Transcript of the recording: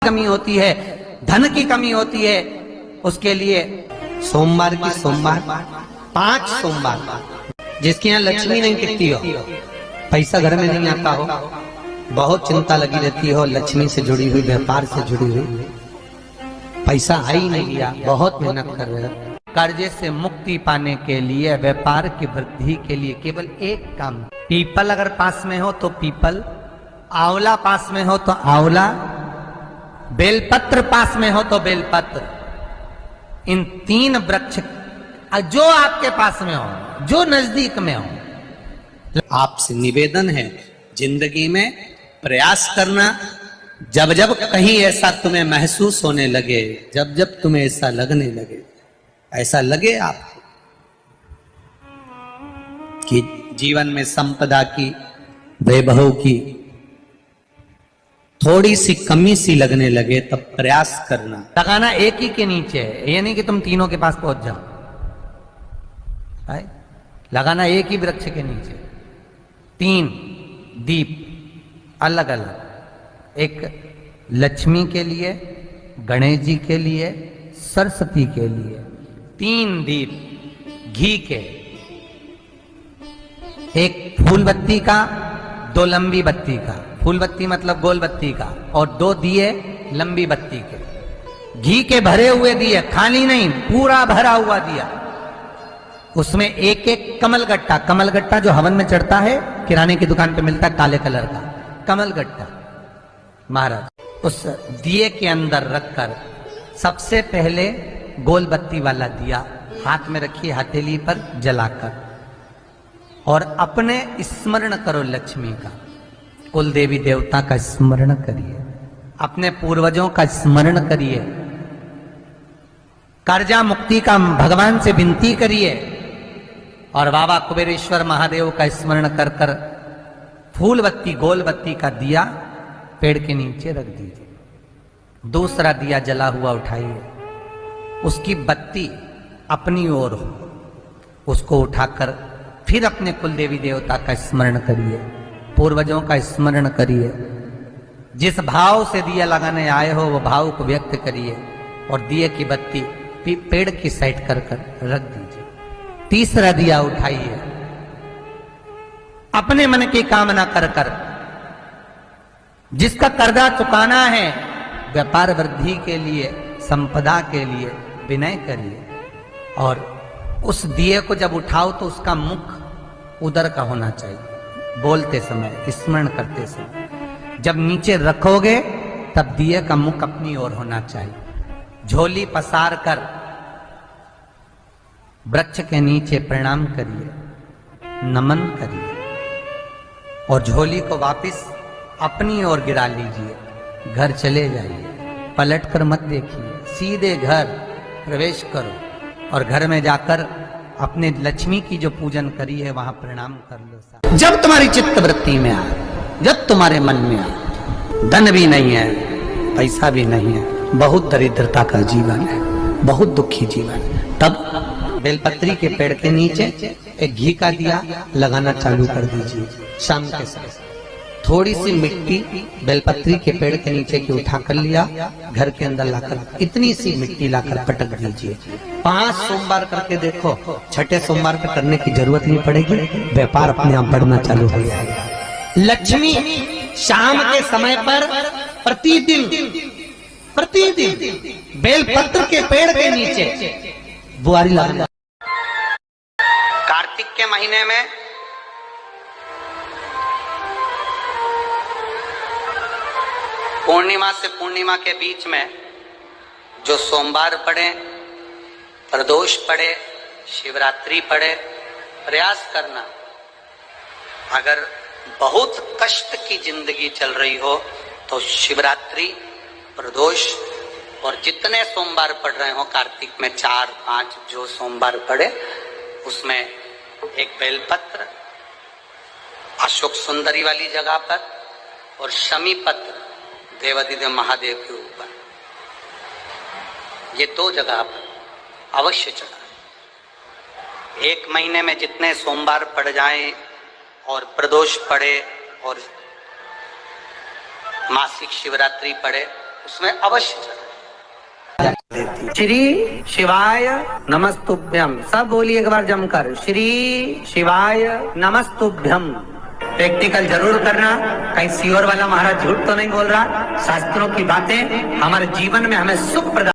कमी होती है, धन की कमी होती है, उसके लिए सोमवार की सोमवार 5 सोमवार, जिसके यहाँ लक्ष्मी नहीं टिकती हो, पैसा घर में नहीं आता हो, बहुत चिंता लगी रहती हो, लक्ष्मी से जुड़ी हुई, व्यापार से जुड़ी हुई, पैसा आ ही नहीं गया, बहुत मेहनत कर रहे हो, कर्जे से मुक्ति पाने के लिए, व्यापार की वृद्धि के लिए केवल एक काम, पीपल अगर पास में हो तो पीपल, आंवला पास में हो तो आंवला, बेलपत्र पास में हो तो बेलपत्र, इन 3 वृक्ष जो आपके पास में हो, जो नजदीक में हो। आपसे निवेदन है, जिंदगी में प्रयास करना, जब जब कहीं ऐसा तुम्हें महसूस होने लगे, जब जब तुम्हें ऐसा लगने लगे, ऐसा लगे आपको कि जीवन में संपदा की, वैभव की थोड़ी सी कमी सी लगने लगे, तब प्रयास करना। लगाना एक ही के नीचे है, ये नहीं कि तुम तीनों के पास पहुंच जाओ, लगाना एक ही वृक्ष के नीचे, 3 दीप अलग अलग, एक लक्ष्मी के लिए, गणेश जी के लिए, सरस्वती के लिए, 3 दीप घी के, एक फूल बत्ती का, 2 लंबी बत्ती का, फूल बत्ती मतलब गोल बत्ती का, और 2 दिए लंबी बत्ती के, घी के भरे हुए दिए, खाली नहीं, पूरा भरा हुआ दिया, उसमें एक एक कमलगट्टा, कमलगट्टा जो हवन में चढ़ता है, किराने की दुकान पे मिलता है काले कलर का कमलगट्टा, महाराज उस दिए के अंदर रखकर सबसे पहले गोल बत्ती वाला दिया हाथ में रखिए, हथेली पर जलाकर, और अपने स्मरण करो लक्ष्मी का, कुल देवी देवता का स्मरण करिए, अपने पूर्वजों का स्मरण करिए, कर्जा मुक्ति का भगवान से विनती करिए, और बाबा कुबेरेश्वर महादेव का स्मरण कर कर फूल बत्ती, गोल बत्ती का दिया पेड़ के नीचे रख दीजिए। दूसरा दिया जला हुआ उठाइए, उसकी बत्ती अपनी ओर हो, उसको उठाकर फिर अपने कुल देवी देवता का स्मरण करिए, पूर्वजों का स्मरण करिए, जिस भाव से दिया लगाने आए हो वो भाव को व्यक्त करिए, और दिए की बत्ती पेड़ की साइड कर कर रख दीजिए। तीसरा दिया उठाइए, अपने मन की कामना कर कर, जिसका कर्जा चुकाना है, व्यापार वृद्धि के लिए, संपदा के लिए विनय करिए, और उस दिए को जब उठाओ तो उसका मुख उधर का होना चाहिए, बोलते समय, स्मरण करते समय। जब नीचे रखोगे तब दिए का मुख अपनी ओर होना चाहिए। झोली पसार कर वृक्ष के नीचे प्रणाम करिए, नमन करिए, और झोली को वापस अपनी ओर गिरा लीजिए, घर चले जाइए, पलट कर मत देखिए, सीधे घर प्रवेश करो, और घर में जाकर अपने लक्ष्मी की जो पूजन करी है वहां प्रणाम कर लो। जब तुम्हारी चित्त वृत्ति में आए, जब तुम्हारे मन में आए, धन भी नहीं है, पैसा भी नहीं है, बहुत दरिद्रता का जीवन है, बहुत दुखी जीवन है, तब बेलपत्री के पेड़ के नीचे एक घी का दिया लगाना चालू कर दीजिए। शाम के समय थोड़ी सी मिट्टी बेलपत्री के पेड़ के नीचे की उठा कर लिया, घर के अंदर लाकर इतनी सी मिट्टी लाकर पटक दीजिए। 5 सोमवार करके देखो, छठे सोमवार पे करने की जरूरत नहीं पड़ेगी, व्यापार अपने आप बढ़ना चालू हो जाएगा। लक्ष्मी शाम के समय पर प्रतिदिन बेलपत्र के पेड़ के नीचे बुआरी लगा। कार्तिक के महीने में पूर्णिमा से पूर्णिमा के बीच में जो सोमवार पड़े, प्रदोष पड़े, शिवरात्रि पड़े, प्रयास करना। अगर बहुत कष्ट की जिंदगी चल रही हो तो शिवरात्रि, प्रदोष और जितने सोमवार पड़ रहे हो कार्तिक में 4-5 जो सोमवार पड़े, उसमें एक बेलपत्र अशोक सुंदरी वाली जगह पर और शमी पत्र देवादिदेव महादेव के ऊपर, ये 2 जगह पर अवश्य चढ़ाएं। 1 महीने में जितने सोमवार पड़ जाएं और प्रदोष पड़े और मासिक शिवरात्रि पड़े, उसमें अवश्य चले। श्री शिवाय नमस्तुभ्यम, सब बोलिए एक बार जमकर, श्री शिवाय नमस्तुभ्यम। प्रैक्टिकल जरूर करना, कहीं सियोर वाला महाराज झूठ तो नहीं बोल रहा। शास्त्रों की बातें हमारे जीवन में हमें सुख प्रदान